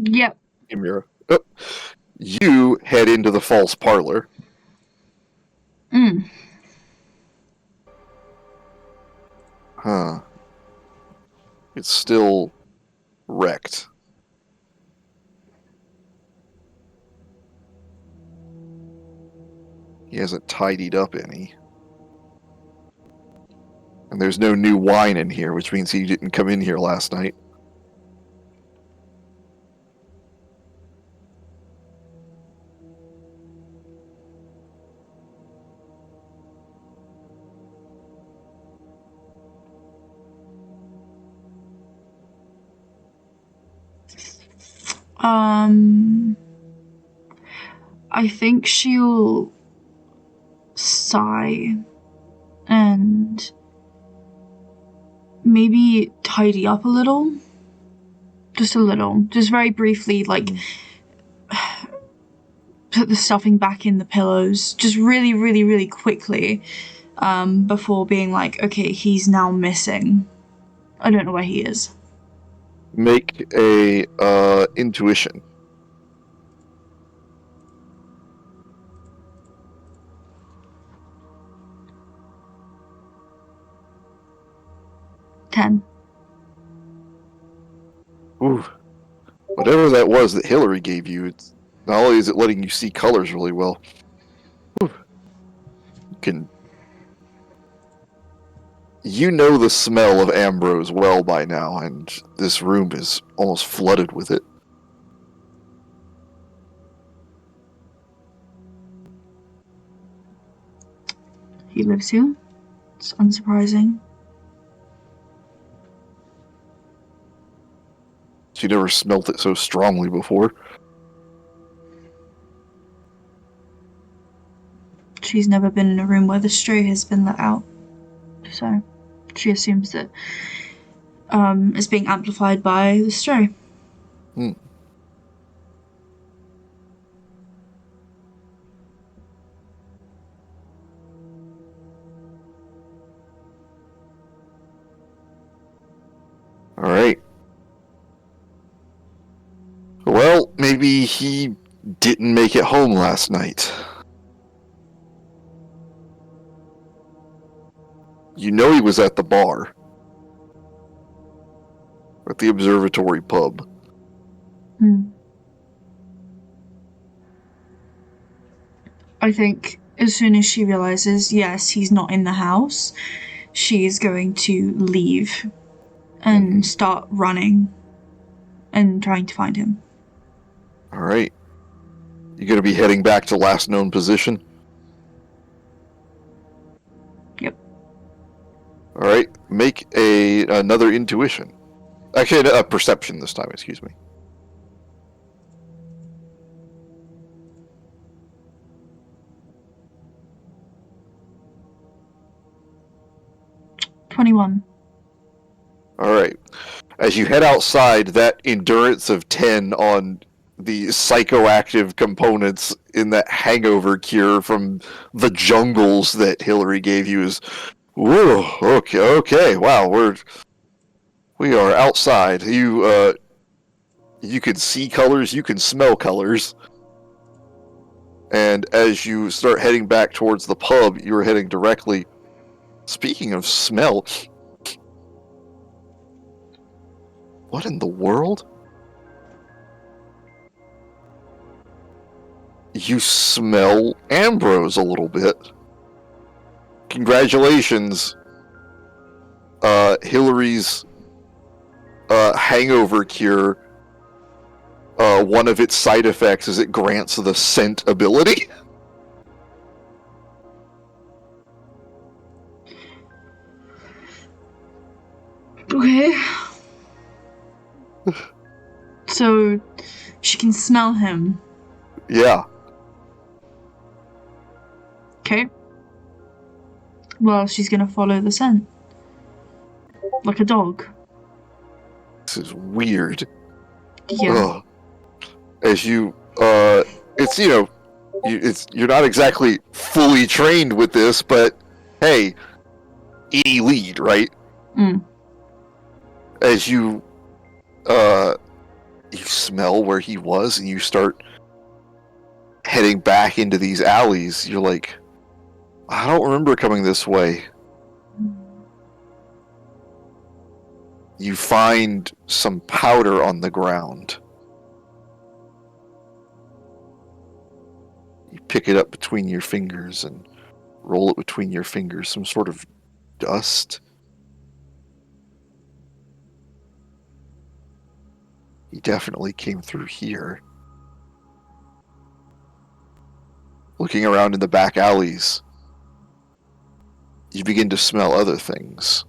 Yep. Mirror. Oh. You head into the false parlor. Mm. Huh. It's still wrecked. He hasn't tidied up any. And there's no new wine in here, which means he didn't come in here last night. I think she'll sigh and maybe tidy up a little. Just a little. Just very briefly, like, put the stuffing back in the pillows. Just really, really, really quickly. Before being like, okay, he's now missing. I don't know where he is. Make a intuition. Ten. Ooh. Whatever that was that Hillary gave you, it's not only is it letting you see colors really well. Ooh. You know the smell of Ambrose well by now, and this room is almost flooded with it. He lives here. It's unsurprising. She never smelt it so strongly before. She's never been in a room where the stray has been let out. So she assumes that it's being amplified by the stray. Hmm. Alright. Well, maybe he didn't make it home last night. You know he was at the bar. At the observatory pub. I think as soon as she realizes, yes, he's not in the house, she is going to leave and start running and trying to find him. Alright. You gonna be heading back to last known position? Yep. Alright, make another intuition. Actually, a perception this time, excuse me. $21. Alright. As you head outside, that endurance of 10 on the psychoactive components in that hangover cure from the jungles that Hillary gave you is, whoa, okay, wow, we are outside. You can see colors, you can smell colors. And as you start heading back towards the pub, you're heading directly. Speaking of smell, what in the world? You smell Ambrose a little bit. Congratulations. Hillary's hangover cure, one of its side effects is it grants the scent ability. Okay. So she can smell him. Yeah. Okay. Well, she's gonna follow the scent. Like a dog. This is weird. Yeah. Ugh. As you, it's, you're not exactly fully trained with this, but hey, 80 lead, right? Mm. As you, you smell where he was, and you start heading back into these alleys. You're like, I don't remember coming this way. You find some powder on the ground. You pick it up between your fingers and roll it between your fingers. Some sort of dust. He definitely came through here. Looking around in the back alleys, you begin to smell other things.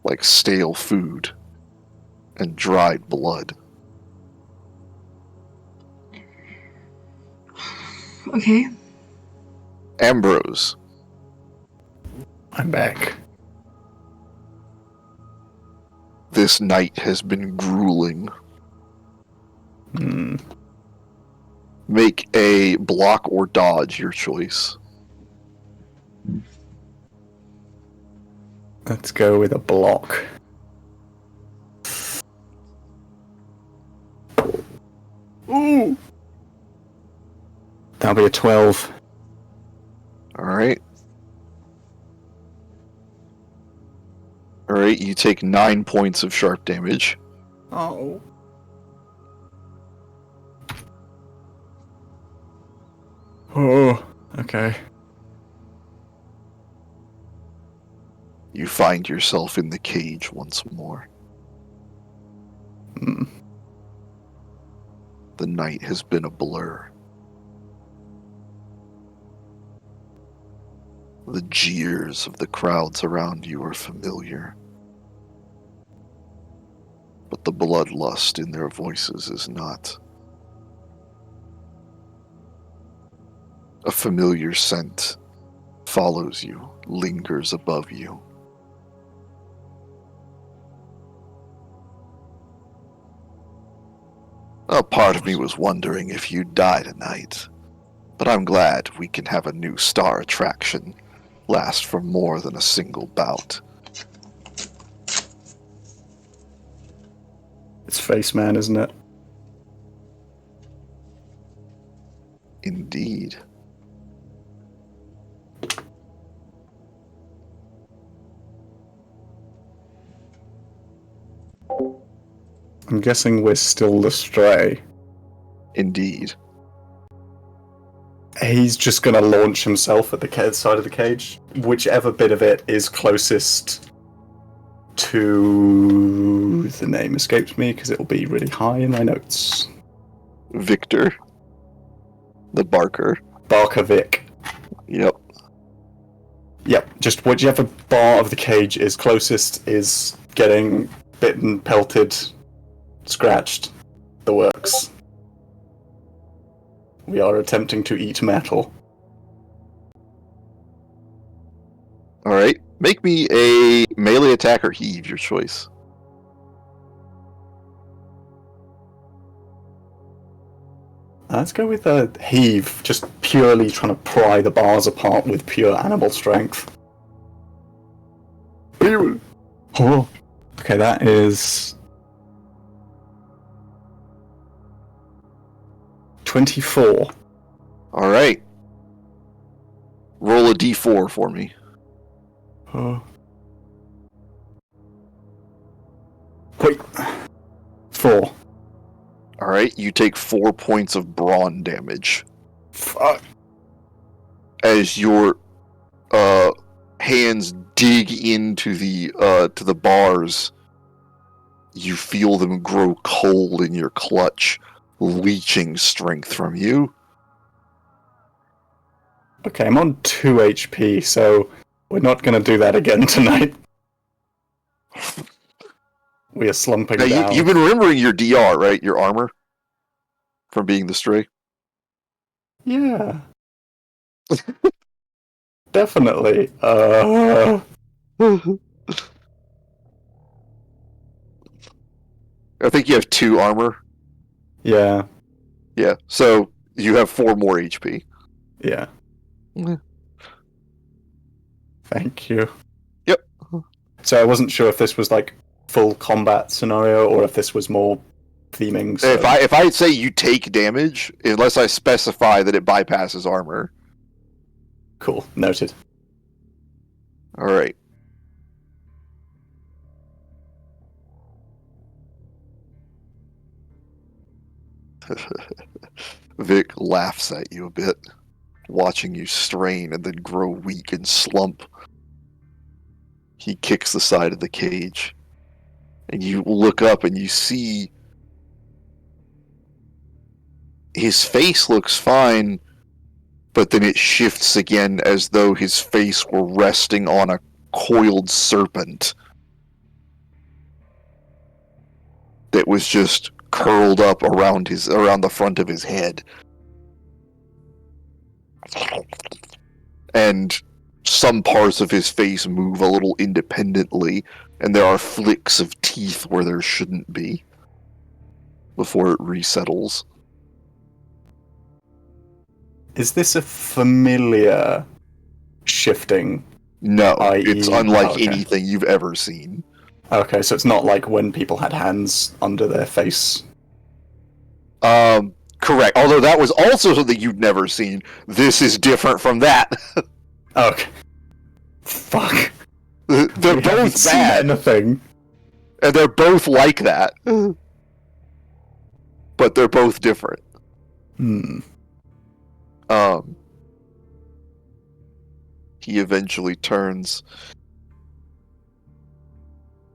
Like stale food and dried blood. Okay. Ambrose. I'm back. This night has been grueling. Make a block or dodge, your choice. Let's go with a block. Ooh! That'll be a 12. Alright. Alright, you take 9 points of sharp damage. Oh. Oh, okay. You find yourself in the cage once more. The night has been a blur. The jeers of the crowds around you are familiar. But the bloodlust in their voices is not. A familiar scent follows you, lingers above you. A part of me was wondering if you'd die tonight, but I'm glad we can have a new star attraction last for more than a single bout. It's Face Man, isn't it? Indeed. I'm guessing we're still the Stray. Indeed. He's just gonna launch himself at the side of the cage. Whichever bit of it is closest to... The name escapes me because it'll be really high in my notes. Victor. The Barker. Barker Vic. Yep. Yep, just whichever bar of the cage is closest is getting bitten, pelted, scratched. The works. We are attempting to eat metal. Alright. Make me a melee attack or heave, your choice. Let's go with a heave, just purely trying to pry the bars apart with pure animal strength. Oh. Okay, that is 24. Alright. Roll a d4 for me. Oh. Wait. 4. Alright, you take 4 points of brawn damage. Fuck. As your hands dig into the bars, you feel them grow cold in your clutch, leeching strength from you. Okay, I'm on 2 HP, so we're not going to do that again tonight. We are slumping Now, down. you've been remembering your DR, right? Your armor? From being the Stray? Yeah. Definitely. I think you have 2 armor. Yeah. Yeah, so you have 4 more HP. Yeah. Mm. Thank you. Yep. So I wasn't sure if this was like full combat scenario, or if this was more theming. So. If I say you take damage, unless I specify that it bypasses armor. Cool, noted. All right. Vic laughs at you a bit, watching you strain and then grow weak and slump. He kicks the side of the cage, and you look up and you see his face looks fine, but then it shifts again as though his face were resting on a coiled serpent that was just curled up around the front of his head. And some parts of his face move a little independently, and there are flicks of teeth where there shouldn't be before it resettles. Is this a familiar shifting? No, i.e. it's unlike okay. anything you've ever seen. Okay, so it's not like when people had hands under their face. Correct. Although that was also something you'd never seen. This is different from that. Okay. Fuck. They're We haven't both seen bad, anything. and they're both like that. But they're both different. He eventually turns.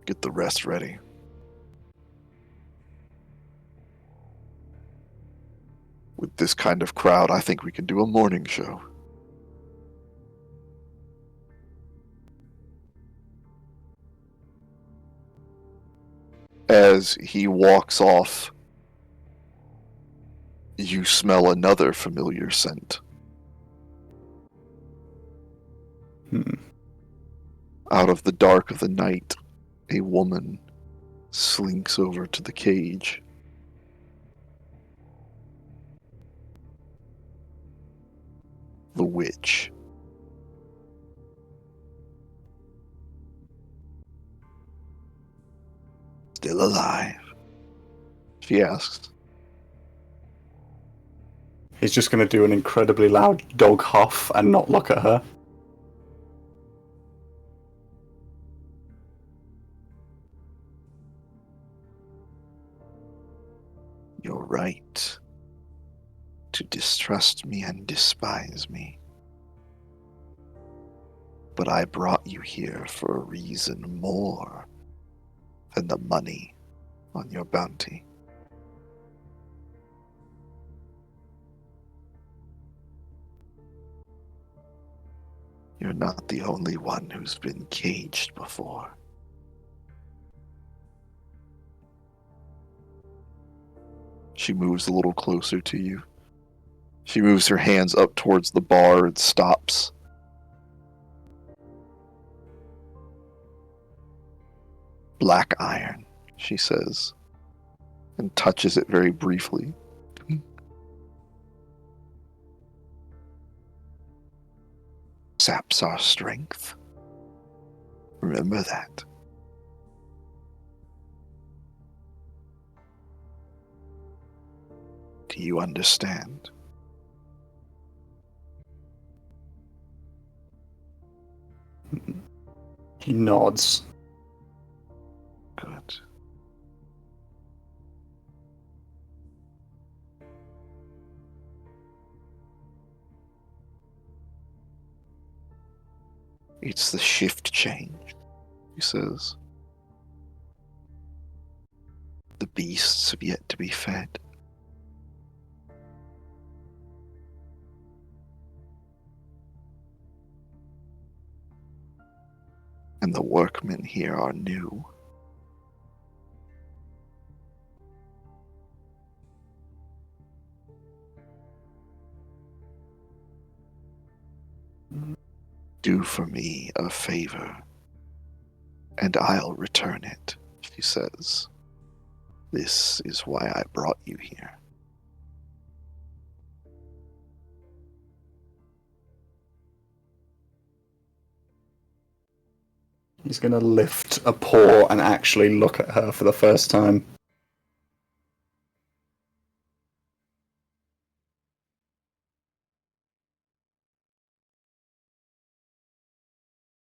Get the rest ready. With this kind of crowd, I think we can do a morning show. As he walks off, you smell another familiar scent. Out of the dark of the night, a woman slinks over to the cage. The witch. Still alive? She asks. He's just going to do an incredibly loud dog huff and not look at her. You're right to distrust me and despise me. But I brought you here for a reason more than the money on your bounty. You're not the only one who's been caged before. She moves a little closer to you. She moves her hands up towards the bar and stops. Black iron, she says, and touches it very briefly. Saps our strength. Remember that. Do you understand? He nods. Good. It's the shift change, he says. The beasts have yet to be fed. And the workmen here are new. Do for me a favor, and I'll return it, she says. This is why I brought you here. He's going to lift a paw and actually look at her for the first time.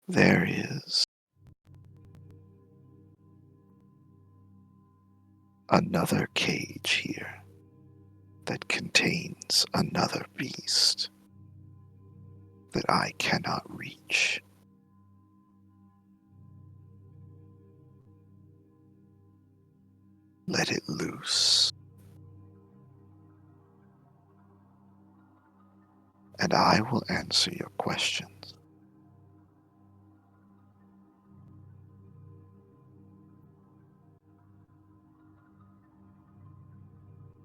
There is another cage here that contains another beast that I cannot reach. Let it loose, and I will answer your questions.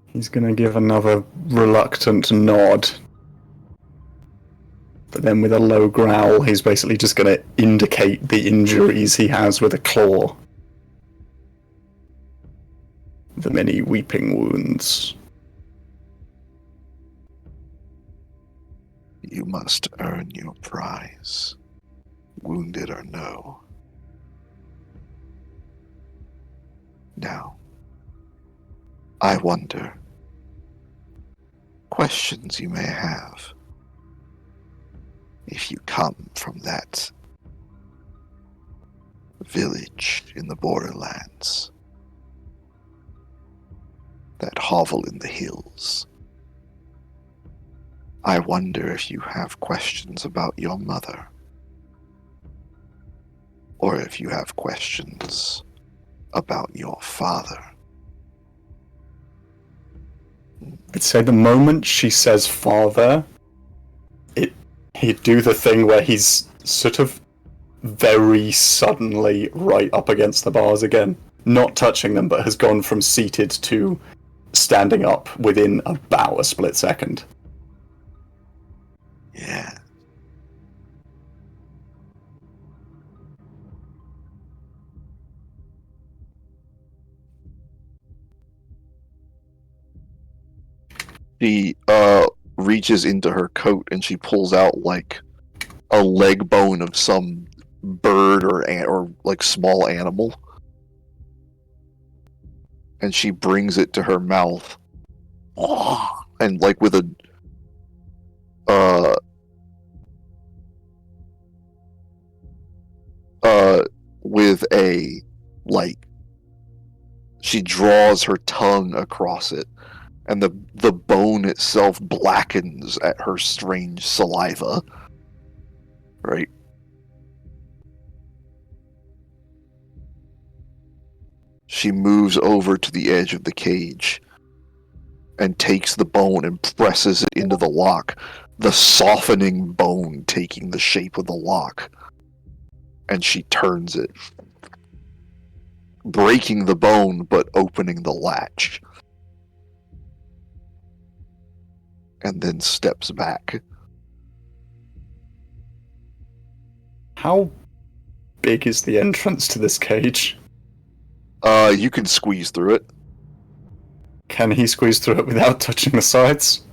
He's going to give another reluctant nod. But then with a low growl, he's basically just going to indicate the injuries he has with a claw. The many weeping wounds. You must earn your prize, wounded or no. Now, I wonder, questions you may have, if you come from that village in the borderlands, that hovel in the hills. I wonder if you have questions about your mother, or if you have questions about your father. I'd say the moment she says father, he'd do the thing where he's sort of very suddenly right up against the bars again. Not touching them, but has gone from seated to standing up within about a split second. Yeah. She reaches into her coat and she pulls out like a leg bone of some bird or like small animal, and she brings it to her mouth, and like with a with a like she draws her tongue across it, and the bone itself blackens at her strange saliva. Right? She moves over to the edge of the cage and takes the bone and presses it into the lock, the softening bone taking the shape of the lock. And she turns it, breaking the bone but opening the latch. And then steps back. How big is the entrance to this cage? You can squeeze through it. Can he squeeze through it without touching the sides?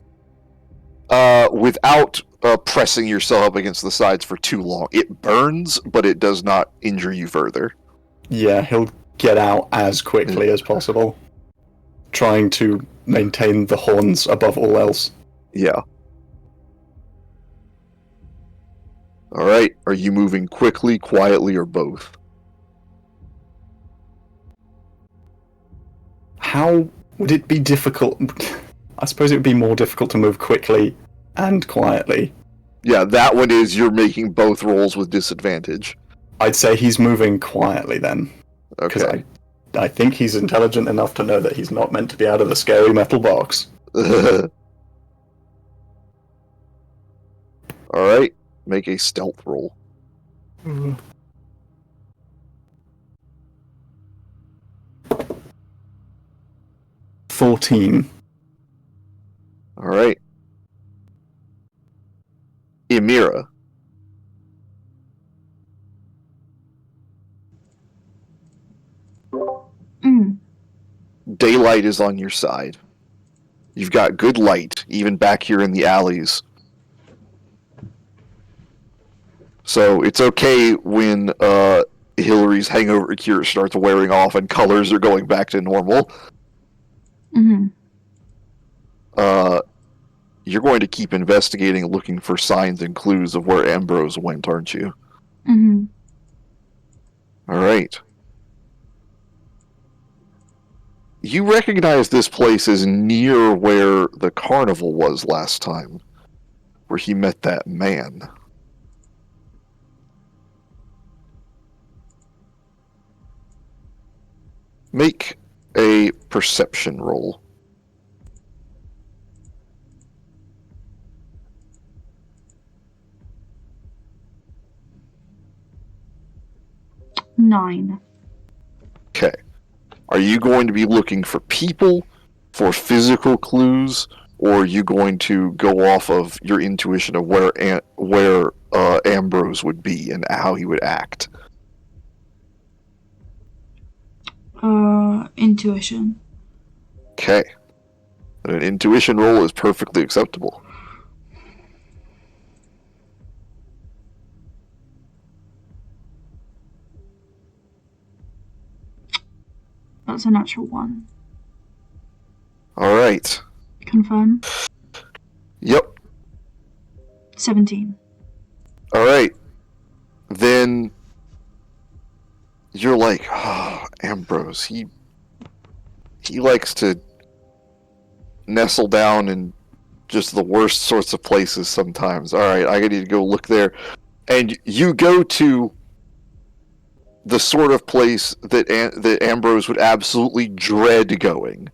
Without pressing yourself up against the sides for too long. It burns, but it does not injure you further. Yeah, he'll get out as quickly as possible, trying to maintain the horns above all else. Yeah. Alright, are you moving quickly, quietly, or both? How would it be difficult? I suppose it would be more difficult to move quickly and quietly. Yeah, that one is you're making both rolls with disadvantage. I'd say he's moving quietly then. Because Okay. I think he's intelligent enough to know that he's not meant to be out of the scary metal box. Alright, make a stealth roll. 14. Alright. Emira. Daylight is on your side. You've got good light, even back here in the alleys. So it's okay when Hillary's hangover cure starts wearing off and colors are going back to normal. Mm-hmm. You're going to keep investigating, looking for signs and clues of where Ambrose went, aren't you? Mm-hmm. All right. You recognize this place as near where the carnival was last time, where he met that man. Make a perception roll. Nine. Okay. Are you going to be looking for people, for physical clues, or are you going to go off of your intuition of where Ambrose would be and how he would act? Intuition. Okay. An intuition roll is perfectly acceptable. That's a natural one. All right. Confirm. Yep. 17. All right. Then you're like, oh, Ambrose, he likes to nestle down in just the worst sorts of places sometimes. All right, I need to go look there. And you go to the sort of place that that Ambrose would absolutely dread going.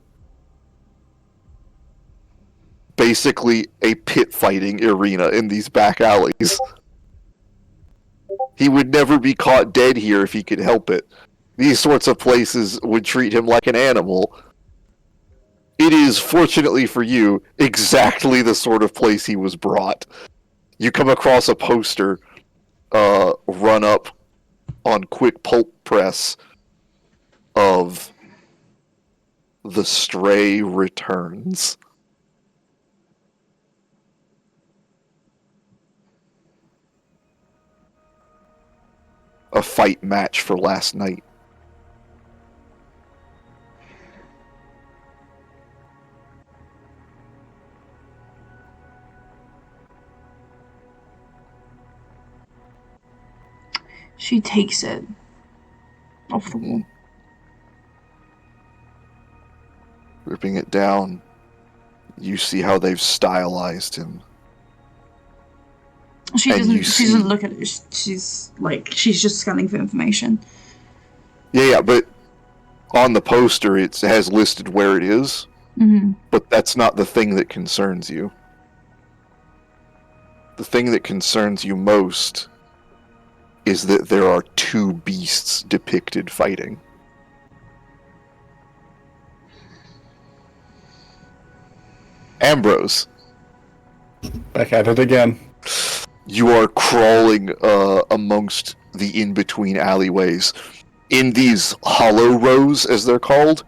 Basically, a pit fighting arena in these back alleys. He would never be caught dead here if he could help it. These sorts of places would treat him like an animal. It is, fortunately for you, exactly the sort of place he was brought. You come across a poster run up on Quick Pulp Press of The Stray Returns. A fight match for last night. She takes it off the wall. Ripping it down, you see how they've stylized him. She And doesn't. you She see- doesn't look at it. She's just scanning for information. Yeah, but on the poster it has listed where it is, Mm-hmm. but that's not the thing that concerns you. The thing that concerns you most is that there are two beasts depicted fighting. Ambrose, Back at it again. you are crawling amongst the in-between alleyways. In these hollow rows, as they're called,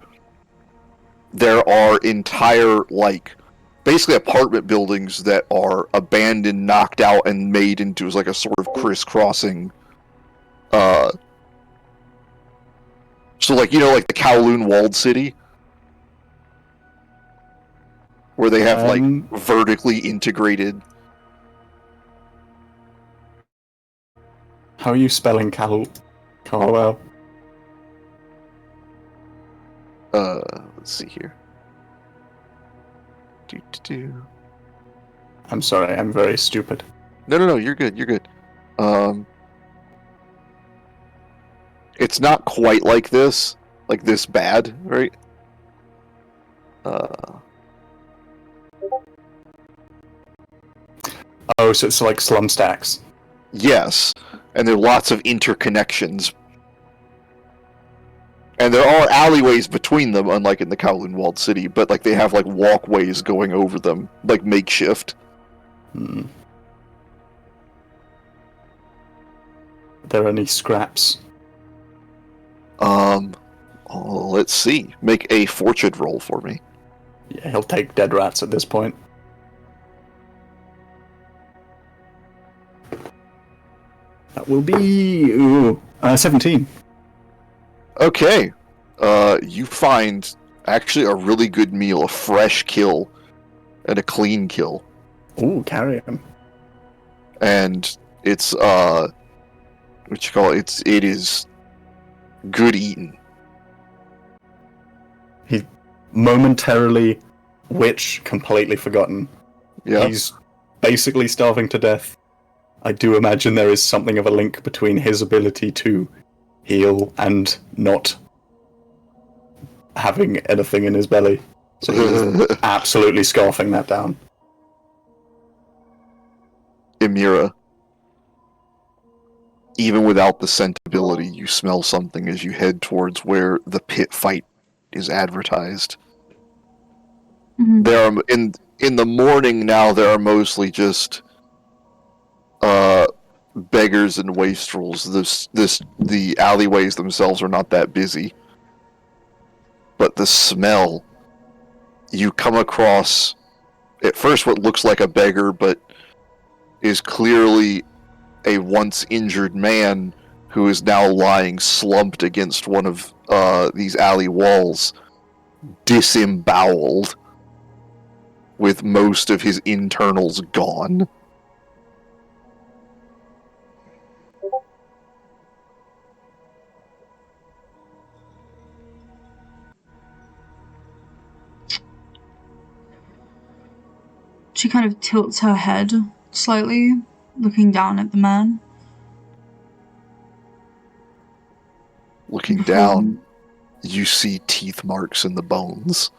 there are entire, basically apartment buildings that are abandoned, knocked out, and made into like a sort of crisscrossing. So, like the Kowloon walled city, where they have vertically integrated. How are you spelling Carwell? Let's see here. I'm sorry, I'm very stupid. No, you're good. You're good. It's not quite like this bad, right? Oh, so it's like slum stacks. Yes, and there are lots of interconnections. And there are alleyways between them, unlike in the Kowloon walled city, but they have walkways going over them, makeshift. Are there any scraps? Let's see. Make a fortune roll for me. Yeah, he'll take dead rats at this point. That will be 17. Okay. You find actually a really good meal, a fresh kill, and a clean kill. Ooh, carry him. And it's what you call it? It is good eating. He momentarily, which completely forgotten. Yeah. He's basically starving to death. I do imagine there is something of a link between his ability to heal and not having anything in his belly. So he's absolutely scarfing that down. Emira. Even without the scent ability, you smell something as you head towards where the pit fight is advertised. Mhm. There are in the morning now. There are mostly just beggars and wastrels. The alleyways themselves are not that busy, but the smell. You come across at first what looks like a beggar, but is clearly a once injured man who is now lying slumped against one of these alley walls, disemboweled, with most of his internals gone. She kind of tilts her head slightly, looking down at the man. Looking Before- down, you see teeth marks in the bones.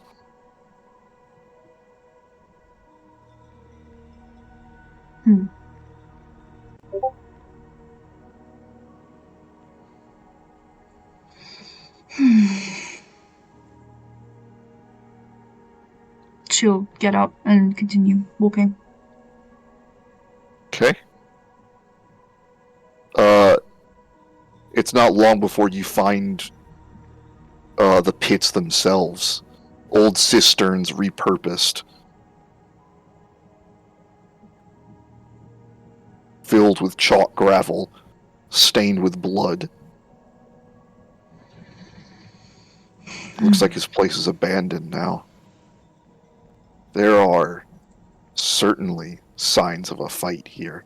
She'll get up and continue walking. Okay. It's not long before you find the pits themselves. Old cisterns repurposed. Filled with chalk gravel, stained with blood. Looks like his place is abandoned now. There are certainly signs of a fight here.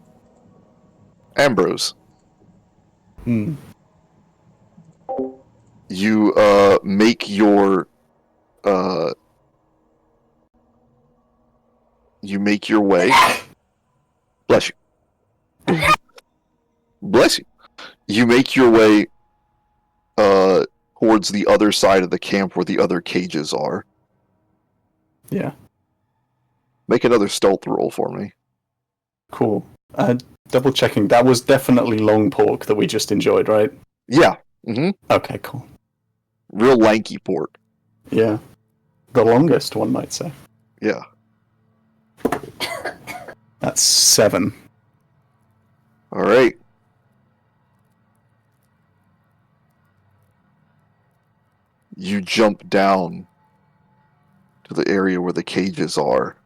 Ambrose, Hmm. you make your way. Bless you. Bless you. You make your way towards the other side of the camp where the other cages are. Yeah, Make another stealth roll for me. cool. Double checking. That was definitely long pork that we just enjoyed, right? Yeah. Mm-hmm. Okay, cool. Real lanky pork. Yeah. The longest, one might say. Yeah. That's 7. All right. You jump down to the area where the cages are.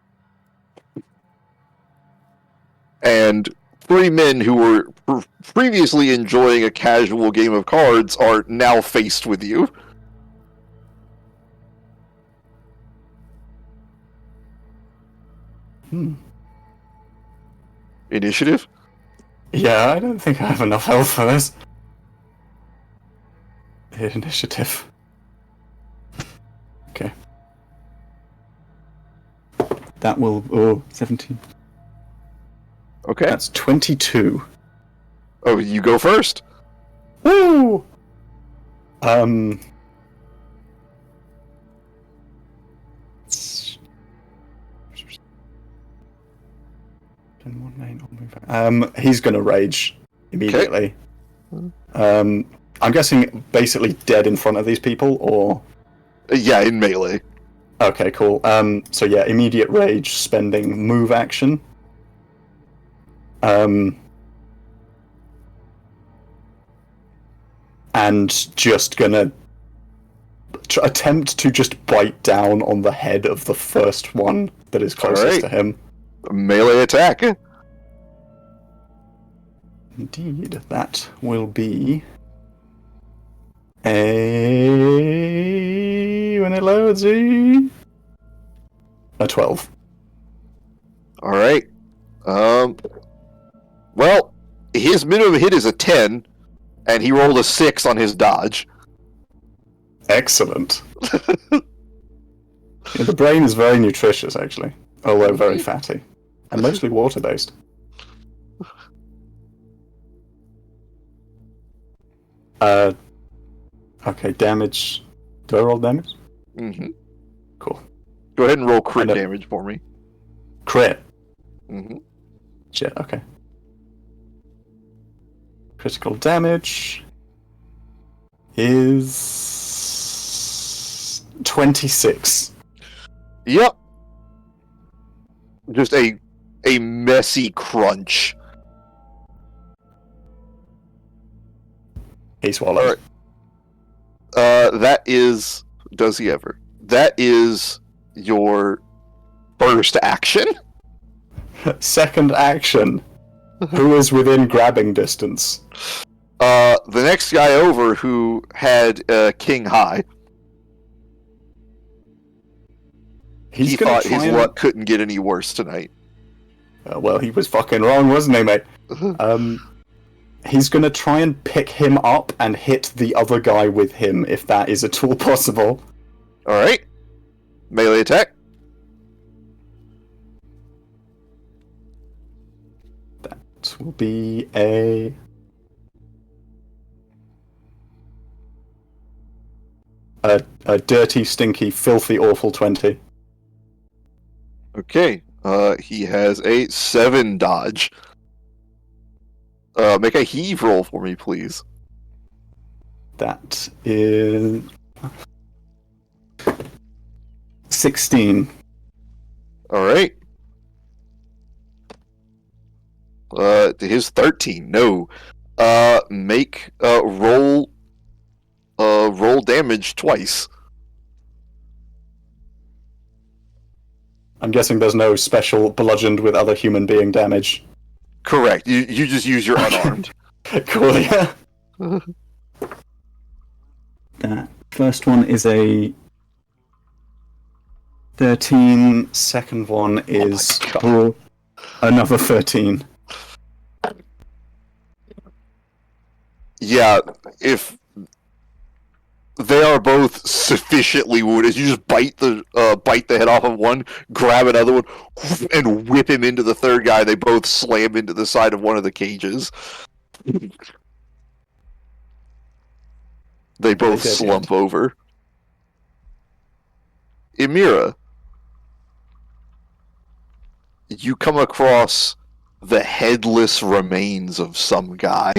And 3 men who were previously enjoying a casual game of cards are now faced with you. Initiative? Yeah, I don't think I have enough health for this. Initiative. Okay. That will... Oh, 17. Okay. That's 22. Oh, you go first. Woo! He's gonna rage immediately. I'm guessing basically dead in front of these people, or... Yeah, in melee. Okay, cool. So yeah, immediate rage, spending move action. And just gonna attempt to just bite down on the head of the first one that is closest to him. Melee attack. Indeed, that will be When it loads, a 12. All right. Well, his minimum hit is a 10, and he rolled a 6 on his dodge. Excellent. Yeah, the brain is very nutritious, actually, although very fatty, and mostly water-based. Okay, damage. Do I roll damage? Mm-hmm. Cool. Go ahead and roll crit damage for me. Crit. Mm-hmm. Shit, okay. Critical damage is 26. Yep. Just a messy crunch. He swallowed. Right. That is... Does he ever? That is your first action. Second action. Who is within grabbing distance? The next guy over who had King High. He thought his luck couldn't get any worse tonight. Well, he was fucking wrong, wasn't he, mate? He's gonna try and pick him up and hit the other guy with him, if that is at all possible. Alright. Melee attack. That will be a... A dirty, stinky, filthy, awful 20. Okay. He has a 7 dodge. Make a heave roll for me, please. That is... 16. Alright. His 13. No. Make roll damage twice. I'm guessing there's no special bludgeoned with other human being damage. Correct. You just use your unarmed. Cool, yeah. That first one is a 13. Second one is another 13. Yeah, if they are both sufficiently wounded, you just bite the head off of one, grab another one, and whip him into the third guy. They both slam into the side of one of the cages. They both slump over. Emira, you come across the headless remains of some guy.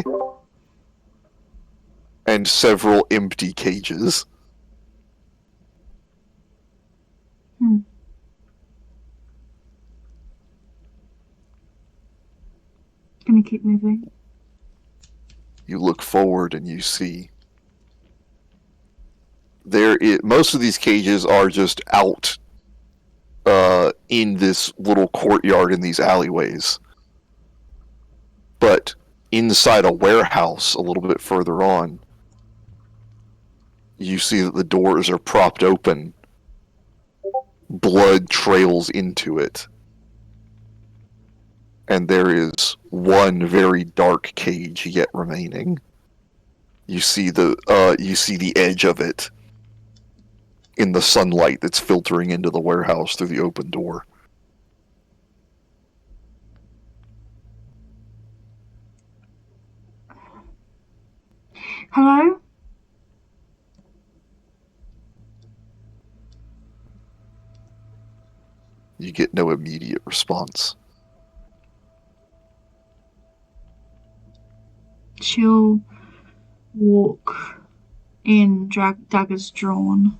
And several empty cages. Gonna keep moving. You look forward and you see most of these cages are just out in this little courtyard in these alleyways. But inside a warehouse a little bit further on, you see that the doors are propped open. Blood trails into it. And there is one very dark cage yet remaining. You see the edge of it in the sunlight that's filtering into the warehouse through the open door. Hello? You get no immediate response. She'll walk in, daggers drawn.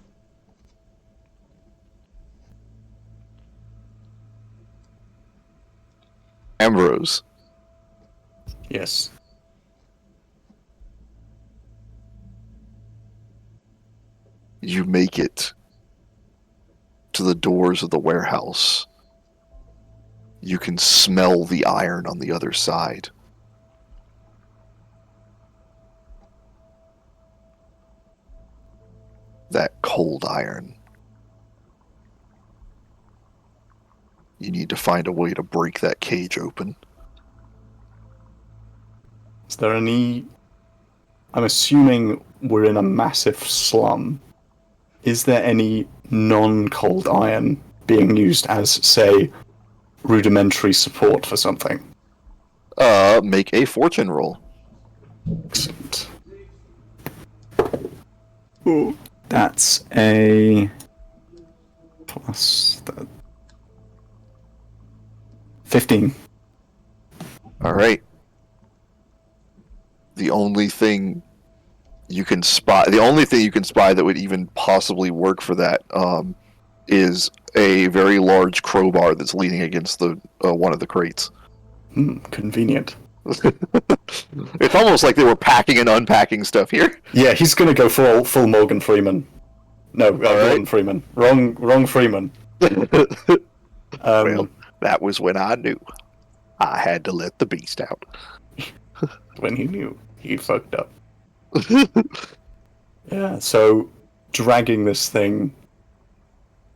Ambrose. Yes. You make it to the doors of the warehouse. You can smell the iron on the other side. that cold iron. You need to find a way to break that cage open. Is there any... I'm assuming we're in a massive slum. Is there any non-cold iron being used as, say, rudimentary support for something? Make a fortune roll. Excellent. Ooh, that's a... plus... 15. Alright. The only thing you can spy that would even possibly work for that is a very large crowbar that's leaning against the one of the crates. Convenient. It's almost like they were packing and unpacking stuff here. Yeah, he's gonna go full Morgan Freeman. No, Gordon right. Freeman. Wrong Freeman. Well, that was when I knew I had to let the beast out. When he knew he fucked up. Yeah, so dragging this thing.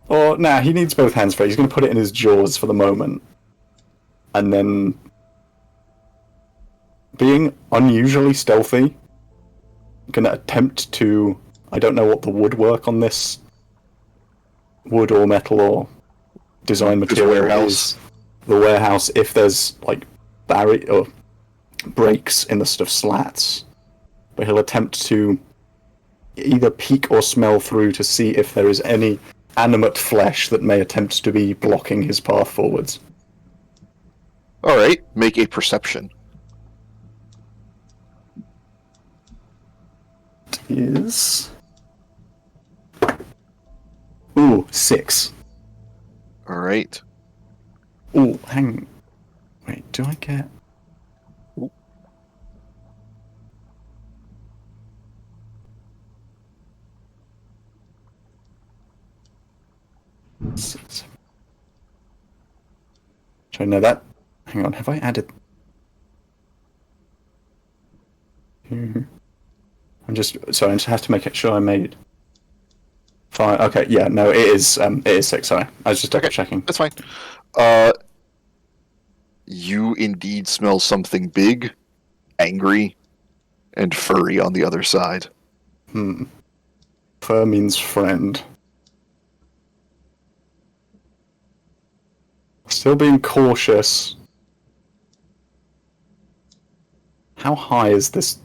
Or nah, he needs both hands for it. He's gonna put it in his jaws for the moment. And then being unusually stealthy, gonna attempt to, I don't know what the woodwork on this wood or metal or design material is. The warehouse, if there's like or breaks in the sort of slats, but he'll attempt to either peek or smell through to see if there is any animate flesh that may attempt to be blocking his path forwards. Alright, make a perception. It is... Ooh, 6. Alright. Ooh, hang... Wait, do I get... Should I know that? Hang on, have I added... I'm just... Sorry, I just have to make sure I made... 5... Okay, yeah, no, it is 6, sorry. I was just double checking. That's fine. You indeed smell something big, angry, and furry on the other side. Fur means friend. Still being cautious. How high is this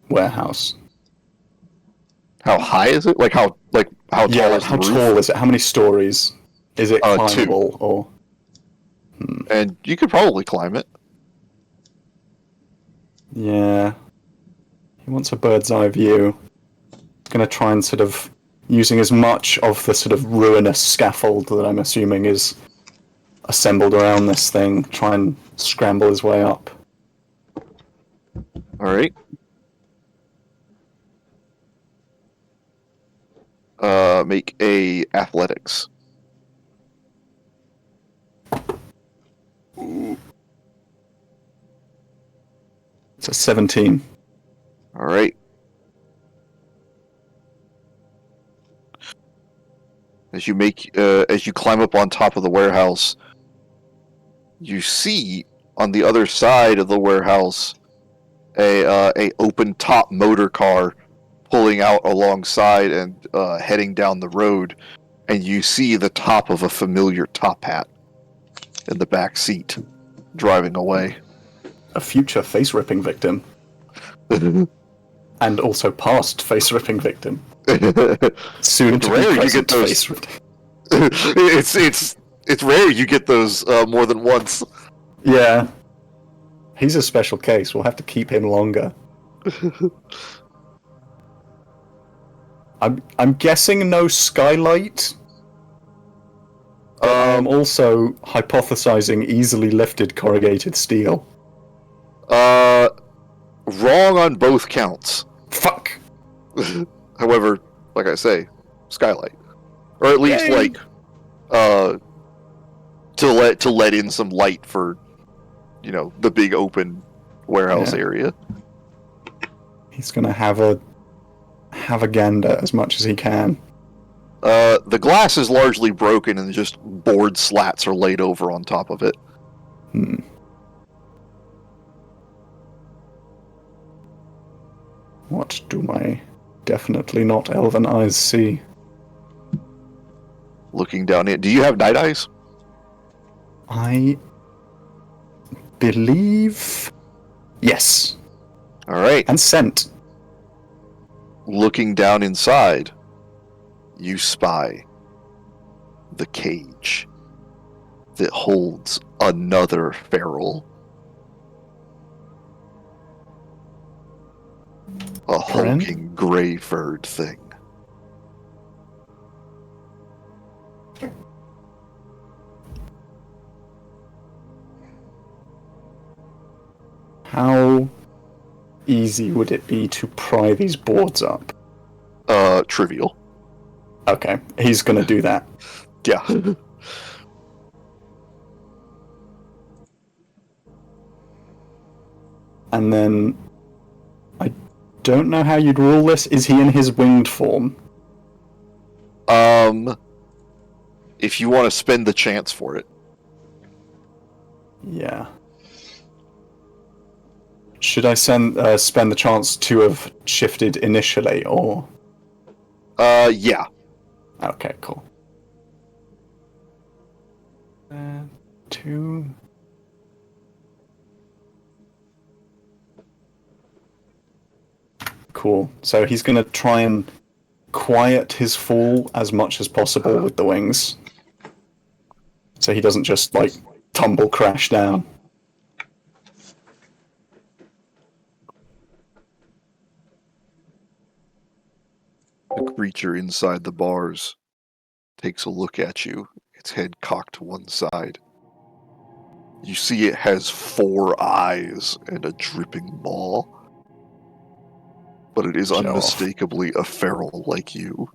warehouse? How high is it? Like how tall is how the roof? tall is it? How many stories? Is it 2. climbable or? And you could probably climb it. Yeah. He wants a bird's eye view. He's gonna try and sort of using as much of the sort of ruinous scaffold that I'm assuming is assembled around this thing, try and scramble his way up. Alright. Make a athletics. It's a 17. Alright. As you climb up on top of the warehouse, you see on the other side of the warehouse a open top motor car pulling out alongside and heading down the road, and you see the top of a familiar top hat in the back seat driving away. A future face-ripping victim. And also past face-ripping victim. Soon to be present face-ripping. It's rare you get those more than once. Yeah. He's a special case. We'll have to keep him longer. I'm guessing no skylight. I'm also hypothesizing easily lifted corrugated steel. Wrong on both counts. Fuck. However, like I say, skylight, or at least Yay. to let in some light for, the big open warehouse area. He's gonna have a have a gander as much as he can. The glass is largely broken and just board slats are laid over on top of it. What do my definitely not elven eyes see? Looking down it. Do you have night eyes? I believe... Yes. All right. And scent. Looking down inside, you spy the cage that holds another feral. A Friend? hulking gray-furred thing. How easy would it be to pry these boards up? Trivial. Okay, he's gonna do that. Yeah. And then... I don't know how you'd rule this. Is he in his winged form? If you want to spend the chance for it. Yeah. Should I spend the chance to have shifted initially, or...? Yeah. Okay, cool. 2... Cool. So he's gonna try and quiet his fall as much as possible with the wings. So he doesn't just, like, tumble crash down. The creature inside the bars takes a look at you, its head cocked to one side. You see it has 4 eyes and a dripping maw. But it is Show off. unmistakably a feral like you.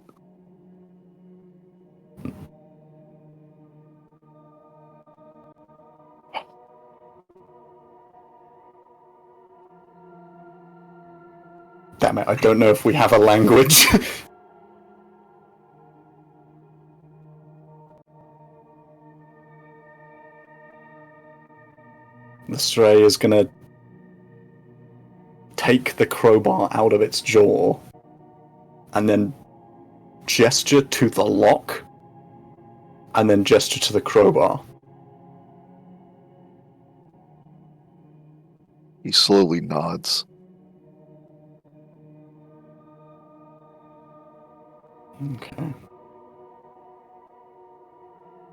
Damn it, I don't know if we have a language. The stray is gonna take the crowbar out of its jaw and then gesture to the lock and then gesture to the crowbar. He slowly nods. Okay.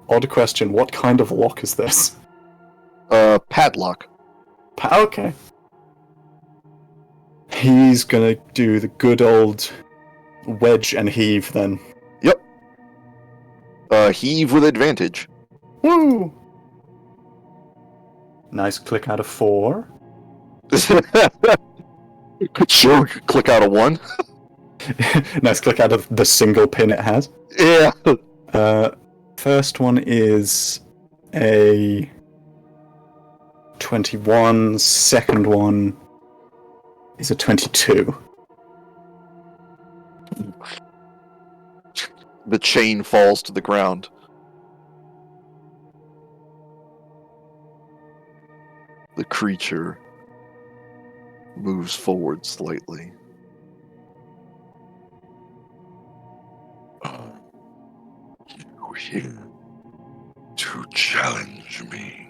Odd question, what kind of lock is this? Padlock. Okay. He's gonna do the good old wedge and heave then. Yep. Heave with advantage. Woo! Nice click out of 4. Sure, click out a 1. Nice click out of the single pin it has. Yeah. First one is a 21. Second one is a 22. The chain falls to the ground. The creature moves forward slightly. You here to challenge me?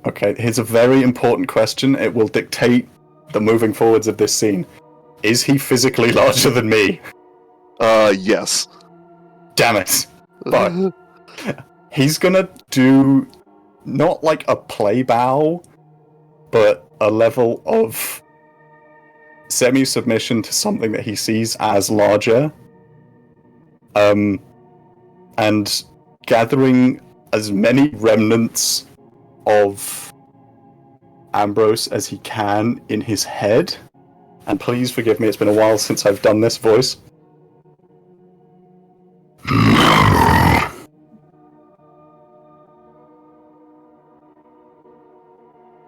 Okay, here's a very important question. It will dictate the moving forwards of this scene. Is he physically larger than me? Yes. Damn it. But he's gonna do not like a play bow, but a level of semi-submission to something that he sees as larger. And gathering as many remnants of Ambrose as he can in his head. And please forgive me, it's been a while since I've done this voice.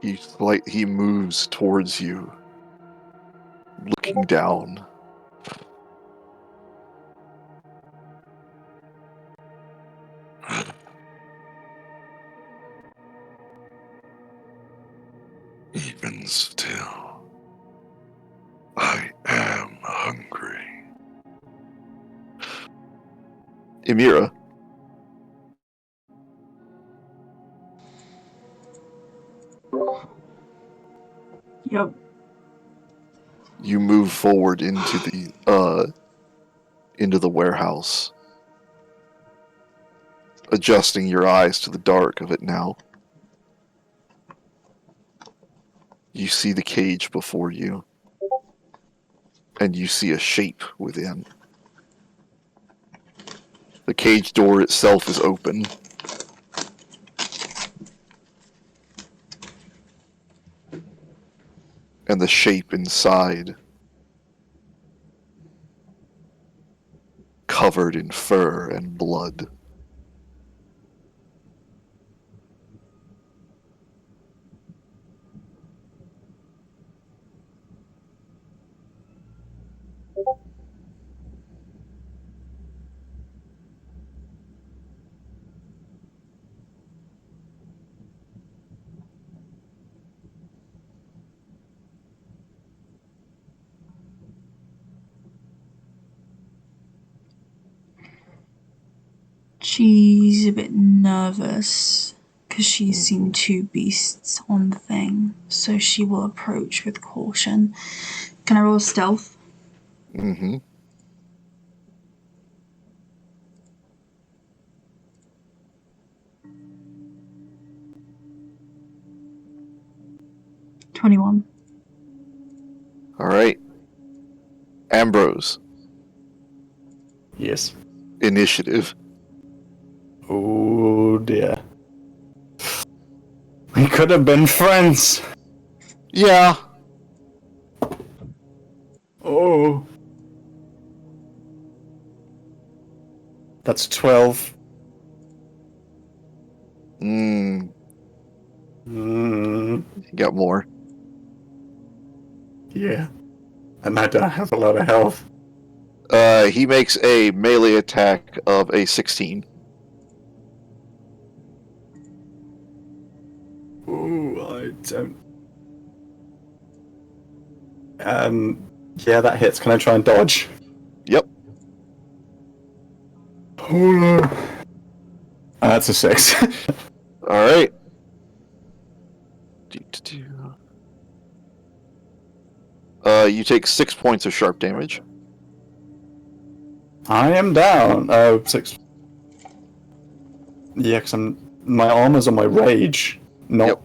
He moves towards you, looking down. Even still, I am hungry. Emira, Yep. you move forward into the warehouse, adjusting your eyes to the dark of it now. You see the cage before you, and you see a shape within. The cage door itself is open. And the shape inside, covered in fur and blood. She's a bit nervous because she's seen two beasts on the thing, so she will approach with caution. Can I roll stealth? Mm-hmm. 21. All right. Ambrose, Yes. initiative. Oh dear. We could have been friends. Yeah. Oh. That's 12. You Mm, got more. yeah. And I don't have a lot of health. He makes a melee attack of a 16. Ooh, I don't. Yeah, that hits. Can I try and dodge? Yep. Oh no. That's a 6. All right. You take 6 points of sharp damage. I am down. Oh, 6. Yeah, because my armor's on my rage, not Yep.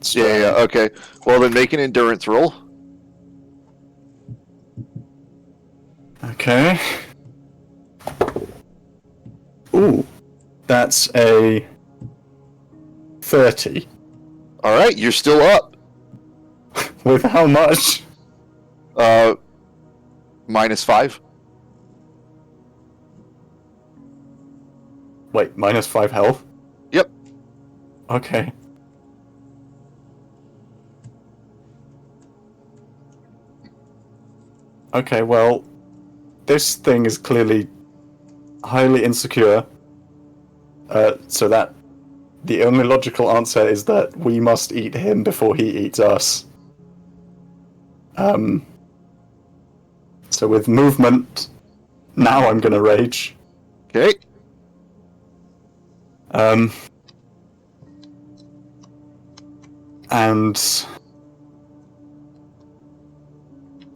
strength. Yeah, okay. Well, then make an endurance roll. Okay. Ooh, that's a 30. All right, you're still up. With how much? -5. Wait, -5 health? Yep. Okay. Okay, well, this thing is clearly highly insecure. So that the only logical answer is that we must eat him before he eats us. So with movement, now I'm gonna rage. Okay. And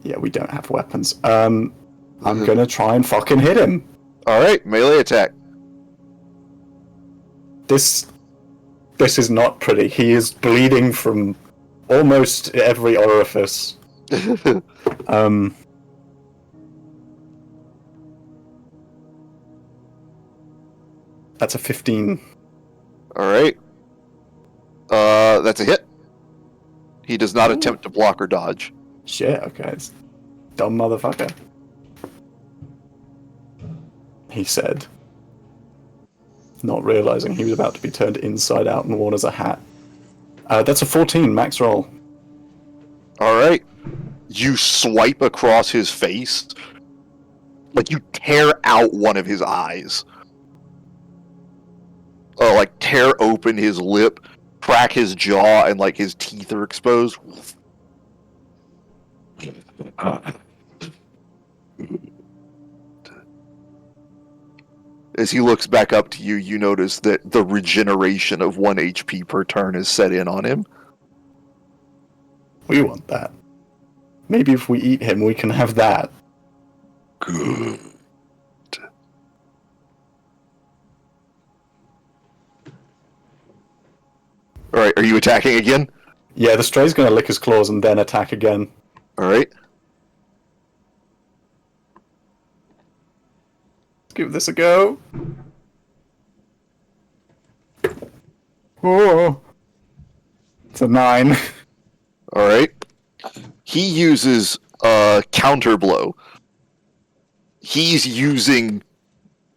yeah, we don't have weapons. I'm gonna try and fucking hit him. All right, melee attack. This is not pretty. He is bleeding from almost every orifice. That's a 15. All right. That's a hit. He does not attempt to block or dodge. Shit, okay. It's dumb motherfucker. He said, not realizing he was about to be turned inside out and worn as a hat. That's a 14 max roll. Alright. You swipe across his face. Like, you tear out one of his eyes. Like, tear open his lip, crack his jaw, and, like, his teeth are exposed. As he looks back up to you, you notice that the regeneration of 1 HP per turn is set in on him. We want that. Maybe if we eat him, we can have that. Good. Alright, are you attacking again? Yeah, the stray's gonna lick his claws and then attack again. Alright. Let's give this a go. Oh, it's a 9. Alright. He uses counter blow. He's using,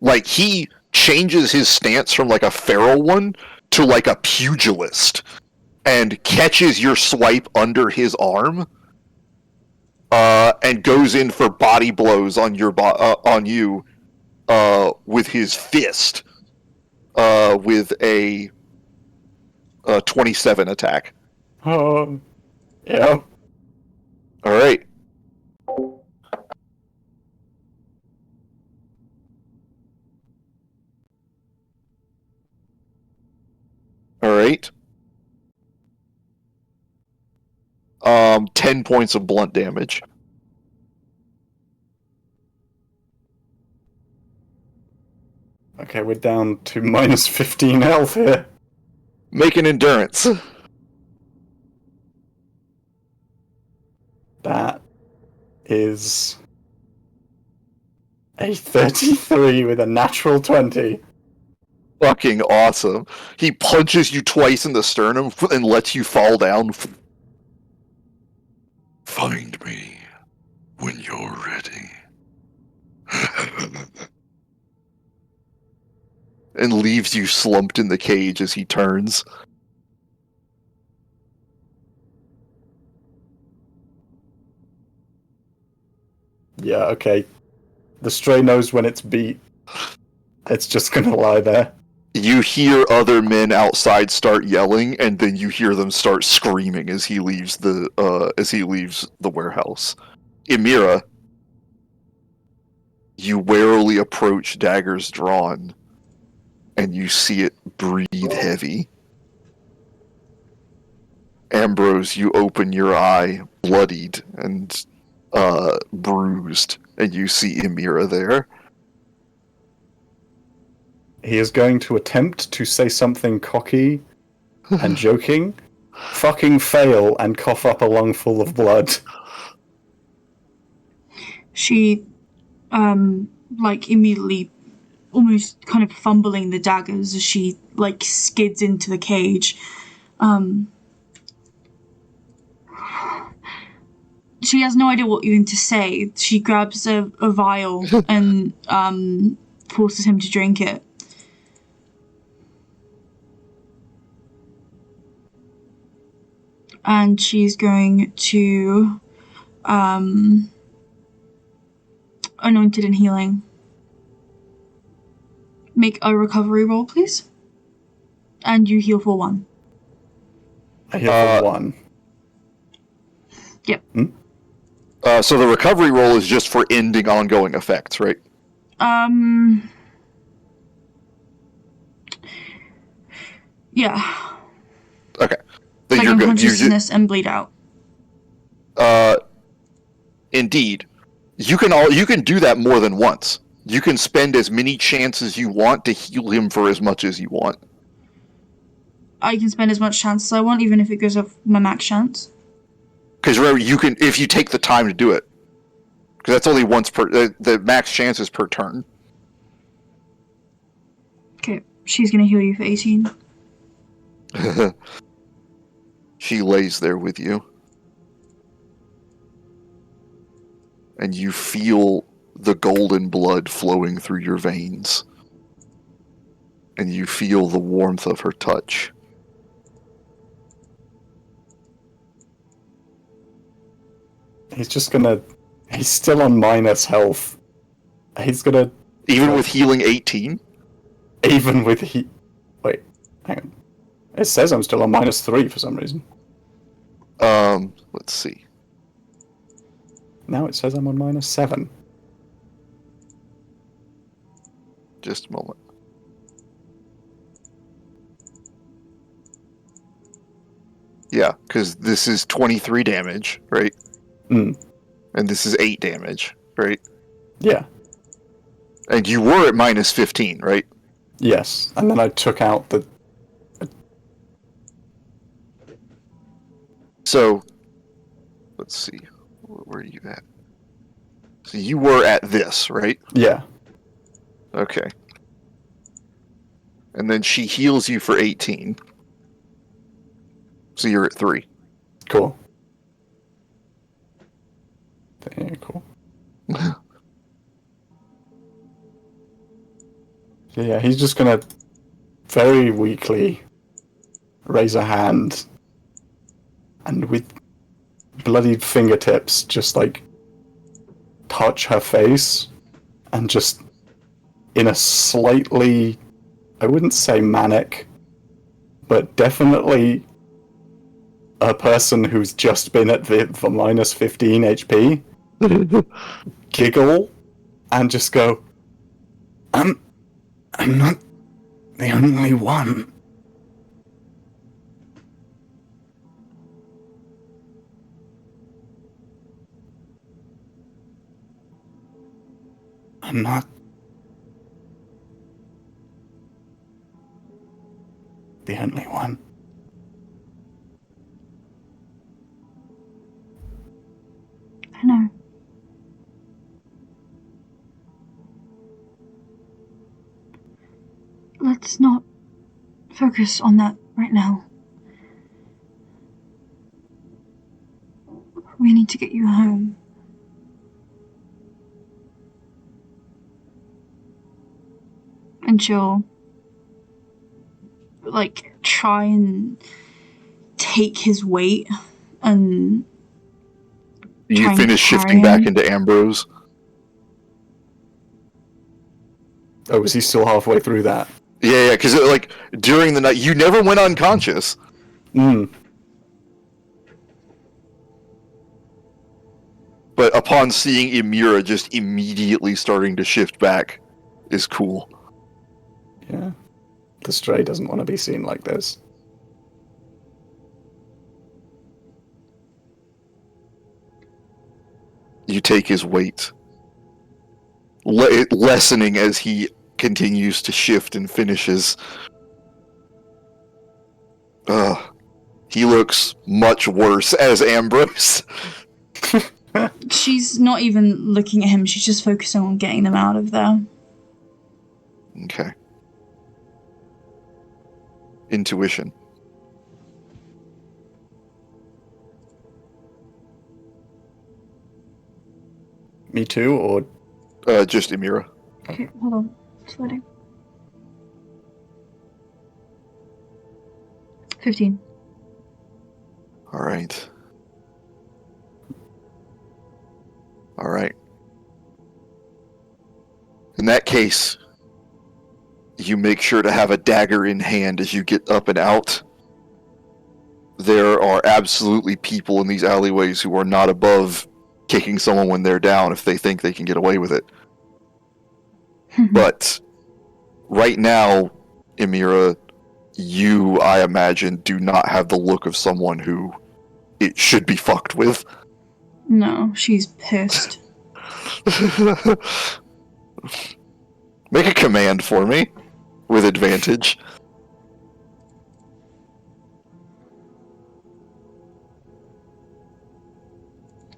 like, he changes his stance from like a feral one to like a pugilist, and catches your swipe under his arm, and goes in for body blows on your on you, with his fist, with a 27 attack. Oh, yeah. All right. All right. 10 points of blunt damage. Okay, we're down to minus 15 health here. Make an endurance. That is a 33 with a natural 20. Fucking awesome. He punches you twice in the sternum and lets you fall down. Find me when you're ready. And leaves you slumped in the cage as he turns. Yeah, okay. The stray knows when it's beat. It's just gonna lie there. You hear other men outside start yelling, and then you hear them start screaming as he leaves the warehouse. Emira, you warily approach, daggers drawn, and you see it breathe heavy. Ambrose, you open your eye, bloodied and bruised, and you see Emira there. He is going to attempt to say something cocky and joking, fucking fail, and cough up a lungful of blood. She, like, immediately, almost kind of fumbling the daggers as she, like, skids into the cage. She has no idea what even to say. She grabs a vial and forces him to drink it. And she's going to anointed and healing. Make a recovery roll, please. And you heal for 1. I heal for 1. Yep. So the recovery roll is just for ending ongoing effects, right? Yeah. Okay. Then Like you're good. unconsciousness and bleed out. Indeed. You can do that more than once. You can spend as many chances you want to heal him for as much as you want. I can spend as much chance as I want, even if it goes off my max chance. Because remember, you can, if you take the time to do it. Because that's only once per, the max chance is per turn. Okay, she's gonna heal you for 18. She lays there with you. And you feel the golden blood flowing through your veins. And you feel the warmth of her touch. he's just gonna. He's still on minus health. He's gonna. Even with healing 18? Even with Wait, hang on. It says I'm still on -3 for some reason. Let's see. Now it says I'm on -7. Just a moment. Yeah, because this is 23 damage, right? Mm. And this is 8 damage, right? Yeah. And you were at -15, right? Yes. And then I took out the. So, let's see. Where are you at? So you were at this, right? Yeah. Okay. And then she heals you for 18. So you're at 3. Cool. Yeah, cool. So yeah, he's just gonna very weakly raise a hand and with bloodied fingertips just like touch her face and just in a slightly, I wouldn't say manic, but definitely a person who's just been at the -15 HP giggle and just go, I'm not the only one. I'm not the only one. I know. Let's not focus on that right now. We need to get you home. And she'll, like, try and take his weight and You trying finish to carry shifting back him. into Ambrose. Oh, is he still halfway through that? Yeah, because like during the night, you never went unconscious. Mm. But upon seeing Emira just immediately starting to shift back is cool. Yeah. The stray doesn't want to be seen like this. You take his weight, lessening as he continues to shift and finishes. He looks much worse as Ambrose. She's not even looking at him, she's just focusing on getting them out of there. Okay. Intuition. Me too, or Just Emira. Okay, hold on. It's loading. 15. Alright. Alright. In that case, you make sure to have a dagger in hand as you get up and out. There are absolutely people in these alleyways who are not above kicking someone when they're down if they think they can get away with it. But right now, Emira, you, I imagine, do not have the look of someone who it should be fucked with. No, she's pissed. Make a command for me with advantage.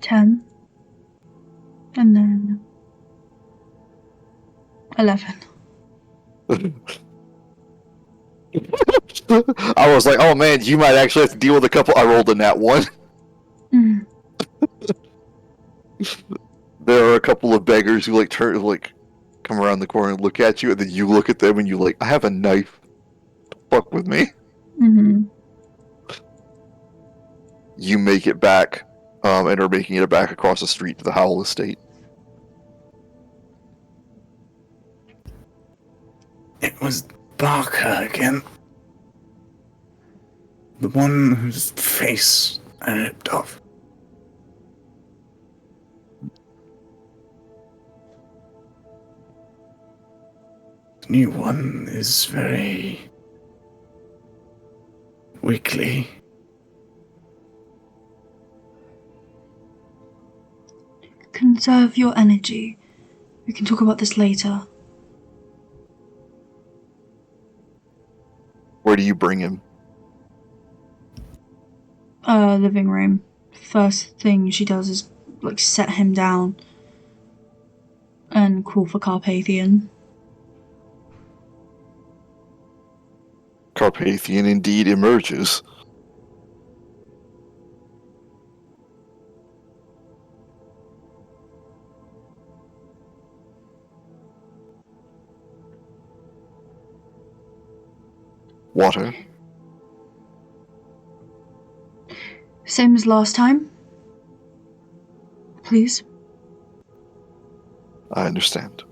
Ten. And then 11. I was like, oh man, you might actually have to deal with a couple. I rolled a nat 1. Mm. There are a couple of beggars who like turn, like come around the corner and look at you, and then you look at them and you like, I have a knife. Fuck with me. Mm-hmm. You make it back and are making it back across the street to the Howell estate. It was Barker again. The one whose face I ripped off. The new one is very weakly. Conserve your energy. We can talk about this later. Where do you bring him? Living room. First thing she does is, set him down and call for Carpathian. Carpathian indeed emerges. Water. Same as last time. Please. I understand.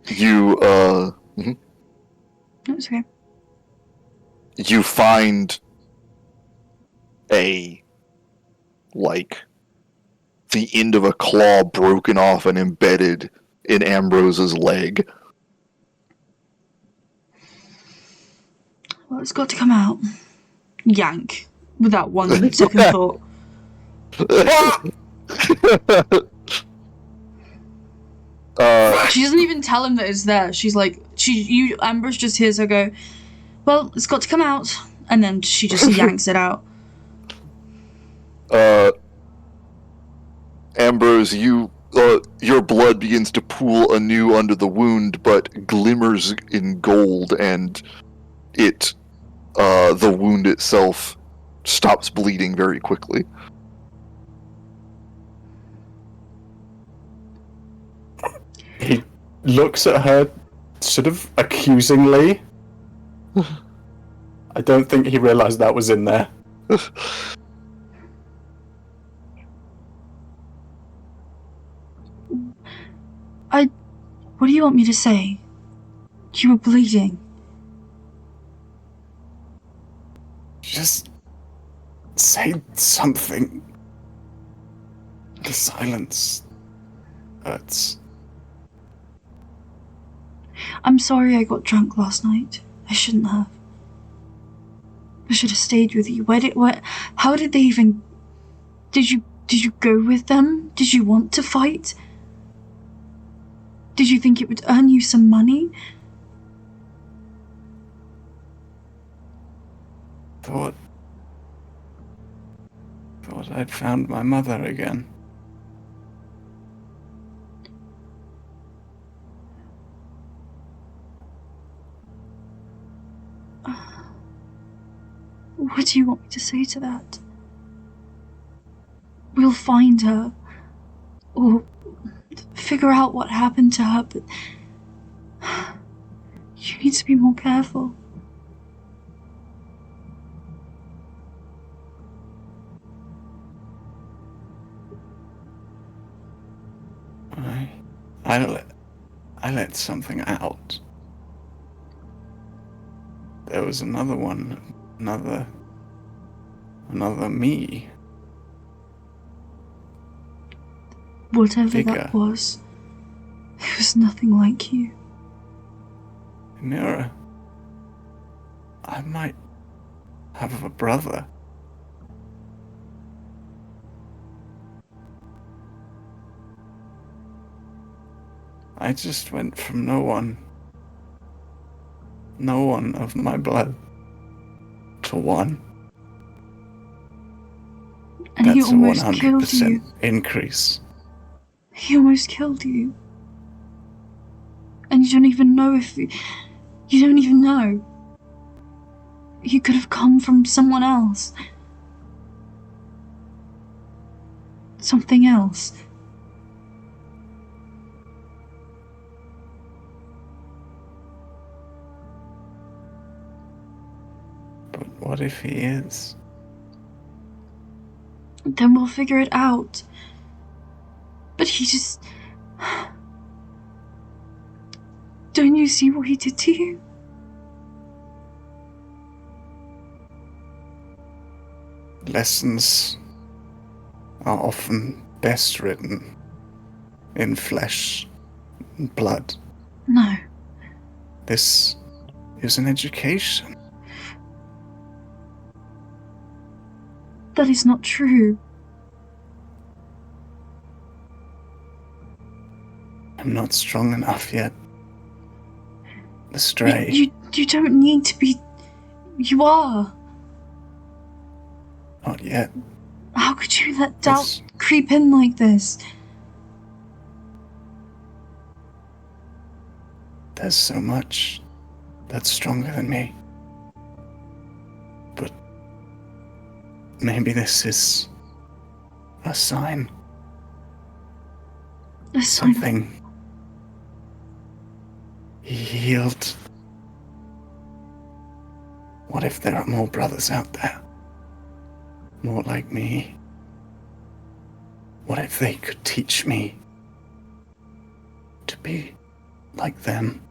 You, No, it's okay. you find the end of a claw broken off and embedded in Ambrose's leg. Well, it's got to come out. Yank. Without one second thought. She doesn't even tell him that it's there. She's like, Ambrose just hears her go, well, it's got to come out. And then she just yanks it out. Ambrose, your blood begins to pool anew under the wound, but glimmers in gold, and the wound itself stops bleeding very quickly. He looks at her sort of accusingly. I don't think he realized that was in there. What do you want me to say? You were bleeding. Just say something. The silence hurts. I'm sorry I got drunk last night. I shouldn't have. I should have stayed with you. How did they even... Did you go with them? Did you want to fight? Did you think it would earn you some money? Thought I'd found my mother again. What do you want me to say to that? We'll find her. Or figure out what happened to her, but you need to be more careful. I let something out. There was another one, another me. Whatever Bigger. that was, it was nothing like you. Nira, I might have a brother. I just went from no one of my blood to one. And he That's a almost killed 100% you. increase. He almost killed you. And you don't even know you don't even know. He could have come from someone else. Something else. But what if he is? Then we'll figure it out. But he just... Don't you see what he did to you? Lessons are often best written in flesh and blood. No. This is an education. That is not true. I'm not strong enough yet. Astray. You don't need to be... You are. Not yet. How could you let doubt creep in like this? There's so much that's stronger than me. But maybe this is a sign. A sign. Something. He healed. What if there are more brothers out there? More like me? What if they could teach me to be like them?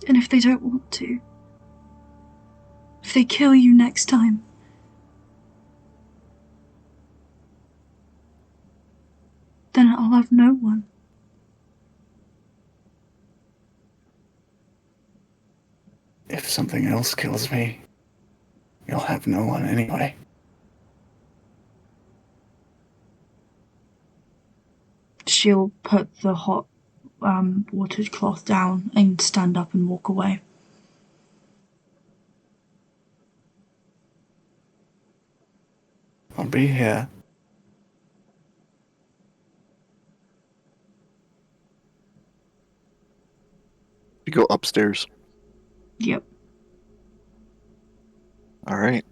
And if they don't want to? If they kill you next time? Then I'll have no one. If something else kills me, you'll have no one anyway. She'll put the hot watered cloth down and stand up and walk away. I'll be here. You go upstairs. Yep. All right.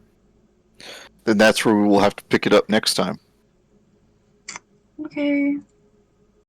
Then that's where we will have to pick it up next time. Okay.